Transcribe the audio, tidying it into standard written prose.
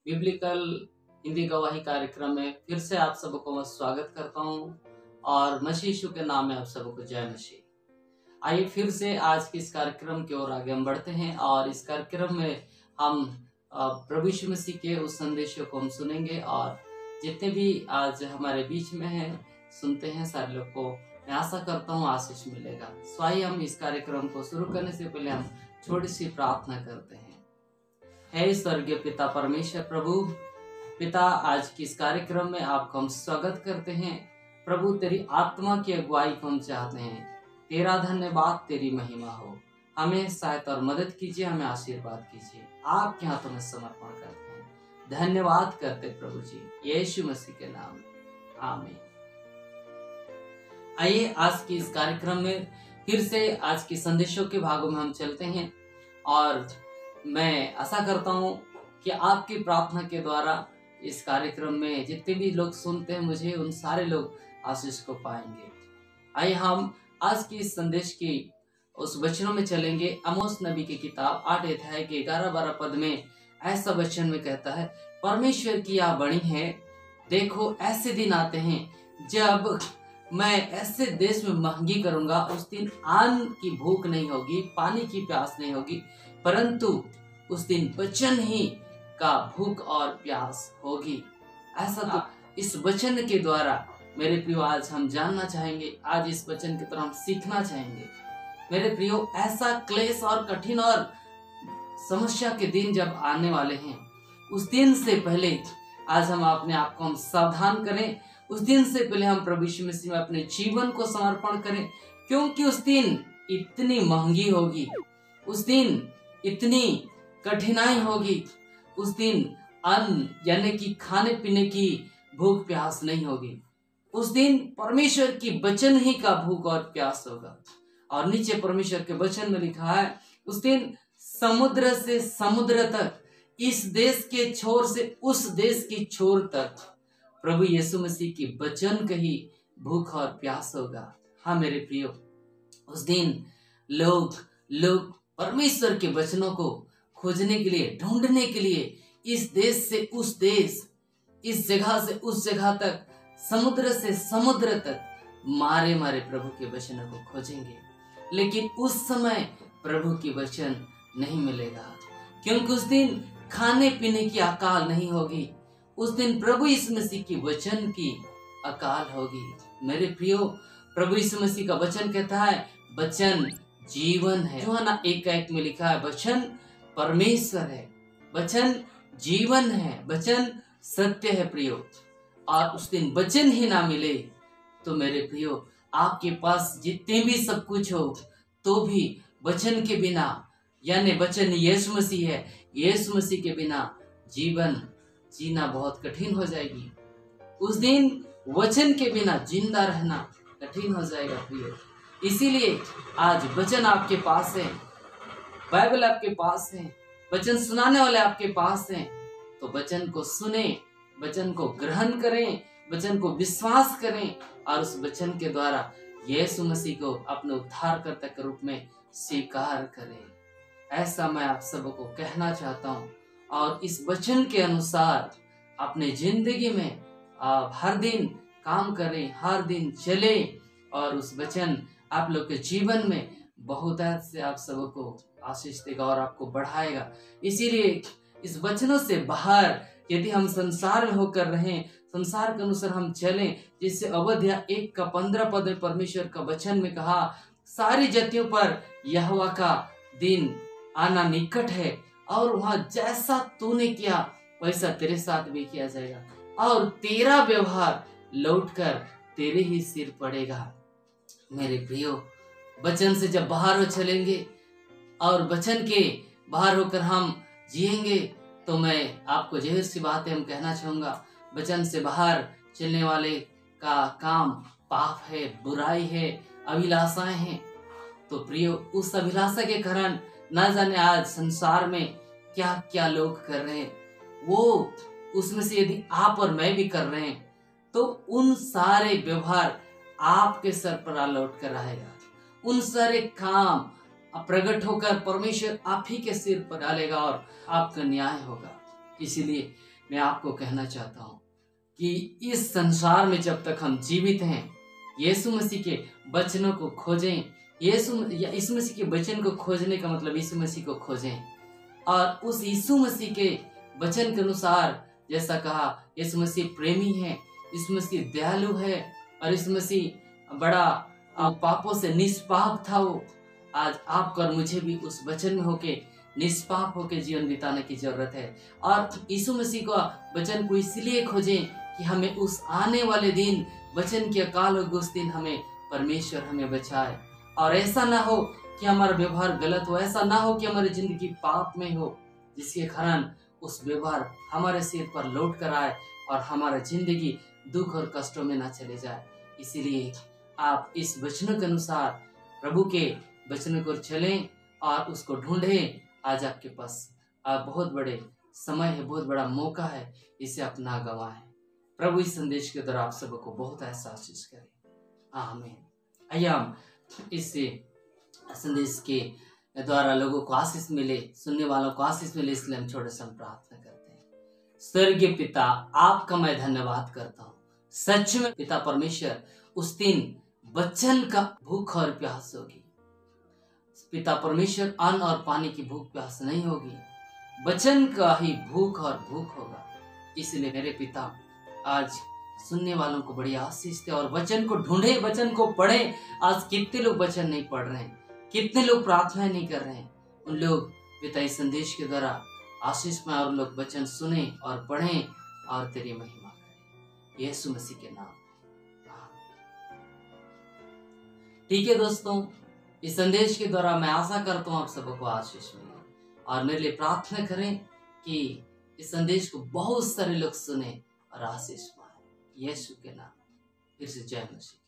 Biblical Hindi गवाही कार्यक्रम में फिर से आप सबको मैं स्वागत करता हूं और मसीह यीशु के नाम में आप सबको जय मसीह। आइए फिर से आज के इस कार्यक्रम की ओर आगे हम बढ़ते हैं और इस कार्यक्रम में हम प्रभु यीशु मसीह के उस संदेशों को हम सुनेंगे और जितने भी आज हमारे बीच में हैं सुनते हैं सारे लोग को मैं आशा करता हूँ आशीष मिलेगा। सो आइए हम इस कार्यक्रम को शुरू करने से पहले हम छोटी सी प्रार्थना करते हैं। हे स्वर्गीय पिता परमेश्वर प्रभु पिता, आज की इस कार्यक्रम में आपको हम स्वागत करते हैं। प्रभु तेरी आत्मा की अगुवाई को हम चाहते हैं। तेरा धन्यवाद, तेरी महिमा हो। हमें सहायता और मदद कीजिए, हमें आशीर्वाद कीजिए। आपके हाथों में समर्पण करते हैं, धन्यवाद करते प्रभु जी, यीशु मसीह के नाम में आमीन। आइए आज की इस कार्यक्रम में फिर से आज के संदेशों के भागों में हम चलते हैं और मैं आशा करता हूँ कि आपकी प्रार्थना के द्वारा इस कार्यक्रम में जितने भी लोग सुनते हैं मुझे उन सारे लोग आशीष को पाएंगे। आइए हम आज की इस संदेश की उस वचनों में चलेंगे। आमोस नबी की किताब 8 अध्याय के 11-12 पद में ऐसा वचन में कहता है, परमेश्वर की यह वाणी है, देखो ऐसे दिन आते हैं जब मैं ऐसे देश में महंगी करूंगा, उस दिन अन्न की भूख नहीं होगी, पानी की प्यास नहीं होगी, परंतु उस दिन वचन ही का भूख और प्यास होगी। ऐसा तो इस वचन के द्वारा मेरे प्रियो आज हम जानना चाहेंगे, आज इस वचन की तरह हम सीखना चाहेंगे। मेरे प्रियो, ऐसा क्लेश और कठिन और समस्या के दिन जब आने वाले हैं, उस दिन से पहले आज हम अपने आप को हम सावधान करें। उस दिन से पहले हम प्रभु यीशु मसीह में अपने जीवन को समर्पण करें, क्योंकि उस दिन इतनी महंगी होगी, उस दिन इतनी कठिनाई होगी, उस दिन अन्न यानी कि खाने पीने की भूख प्यास नहीं होगी। उस दिन परमेश्वर की वचन ही का भूख और प्यास होगा। और नीचे परमेश्वर के वचन में लिखा है, उस दिन समुद्र से समुद्र तक, इस देश के छोर से उस देश की छोर तक प्रभु यीशु मसीह की वचन का ही भूख और प्यास होगा। हाँ मेरे प्रियो, उस दिन लोग परमेश्वर के वचनों को खोजने के लिए, ढूंढने के लिए इस देश से उस देश, इस जगह से उस जगह तक, समुद्र से समुद्र तक मारे मारे प्रभु के वचनों को खोजेंगे। लेकिन उस समय प्रभु की वचन नहीं मिलेगा, क्योंकि उस दिन खाने पीने की अकाल नहीं होगी। उस दिन प्रभु यीशु मसीह की वचन की अकाल होगी। मेरे प्रियो, प्रभु यीशु मसीह का वचन कहता है, वचन जीवन है। यूहन्ना 1:1 में लिखा है, वचन परमेश्वर है, वचन जीवन है, वचन सत्य है प्रियो। और उस दिन वचन ही ना मिले तो मेरे प्रियो, आपके पास जितने भी सब कुछ हो तो भी वचन के बिना, यानी वचन यीशु मसीह है, यीशु मसीह के बिना जीवन जीना बहुत कठिन हो जाएगी। उस दिन वचन के बिना जिंदा रहना कठिन हो जाएगा प्रियो। इसीलिए आज वचन आपके पास है, बाइबल आपके पास है, वचन सुनाने वाले आपके पास हैं, तो वचन को सुने, वचन को ग्रहण करें, वचन को विश्वास करें और उस वचन के द्वारा यीशु मसीह को अपने उद्धारकर्ता के रूप में स्वीकार करें। ऐसा मैं आप सबको कहना चाहता हूँ और इस वचन के अनुसार अपने जिंदगी में आप हर दिन काम करें, हर दिन चले और उस वचन आप लोग के जीवन में बहुत से आप सबको आशीष देगा और आपको बढ़ाएगा। इसीलिए इस वचनों से बाहर यदि हम संसार में होकर रहें, संसार के अनुसार हम चलें, जिससे अवध्या 1:15 पद में परमेश्वर का वचन में कहा, सारी जातियों पर यहोवा का दिन आना निकट है और वहां जैसा तूने किया वैसा तेरे साथ भी किया जाएगा और तेरा व्यवहार लौटकर तेरे ही सिर पड़ेगा। मेरे प्रियो, वचन से जब बाहर हो चलेंगे और वचन के बाहर होकर हम जिएंगे तो मैं आपको ज़ाहिर सी बात है हम कहना चाहूँगा, वचन से बाहर चलने वाले का काम पाप है, बुराई है, अभिलाषाएं हैं। तो प्रियो, उस अभिलाषा के कारण ना जाने आज संसार में क्या क्या लोग कर रहे हैं, वो उसमें से यदि आप और मैं भी कर रहे हैं तो उन सारे व्यवहार आपके सर पर आ लौट कर आएगा। उन सारे काम प्रकट होकर परमेश्वर आप ही के सिर पर डालेगा और आपका न्याय होगा। इसीलिए मैं आपको कहना चाहता हूँ कि इस संसार में जब तक हम जीवित हैं, यीशु मसीह के वचनों को खोजें। यीशु मसीह के वचन को खोजने का मतलब यीशु मसीह को खोजें, और उस यीशु मसीह के वचन के अनुसार, जैसा कहा, यीशु मसीह प्रेमी है, यीशु मसीह दयालु है, और यीशु मसीह बड़ा पापों से निष्पाप था। वो आज आपको और मुझे भी उस वचन में होके निष्पाप होके जीवन बिताने की जरूरत है। और यीशु मसीह का वचन को इसलिए खोजें कि हमें उस आने वाले दिन, वचन की अकाल होगी उस दिन, हमें परमेश्वर हमें बचाए। और ऐसा ना हो कि हमारा व्यवहार गलत हो, ऐसा ना हो कि हमारी जिंदगी पाप में हो, जिसके कारण उस व्यवहार हमारे सिर पर लौट कर आए और हमारा जिंदगी दुख और कष्टों में ना चले जाए। इसीलिए आप इस वचनों के अनुसार प्रभु के वचनों को चलें और उसको ढूंढें। आज आपके पास बहुत बड़े समय है, बहुत बड़ा मौका है, इसे अपना गवाएं। प्रभु इस संदेश के द्वारा आप सबको बहुत आशीष करे। आमीन। आइए हम इस संदेश के द्वारा लोगों को आशीष मिले, सुनने वालों को आशीष मिले, इसलिए हम छोटे से प्रार्थना करते हैं। स्वर्गीय पिता, आपका मैं धन्यवाद करता हूँ। सच में पिता परमेश्वर, उस दिन वचन का भूख और प्यास होगी। पिता परमेश्वर, अन्न और पानी की भूख प्यास नहीं होगी, वचन का ही भूख और भूख होगा। इसलिए मेरे पिता, आज सुनने वालों को बड़ी आशीष दे और वचन को ढूंढे, वचन को पढ़े। आज कितने लोग वचन नहीं पढ़ रहे हैं, कितने लोग प्रार्थना नहीं कर रहे हैं। उन लोग पिता इस संदेश के द्वारा आशीष में और लोग वचन सुने और पढ़ें और तेरी महिमा करें, यीशु मसीह के नाम। ठीक है दोस्तों, इस संदेश के द्वारा मैं आशा करता हूँ आप सबको आशीष मिले, और मेरे लिए प्रार्थना करें कि इस संदेश को बहुत सारे लोग सुने और आशीष पाए, यीशु के नाम। फिर से जय मसीह।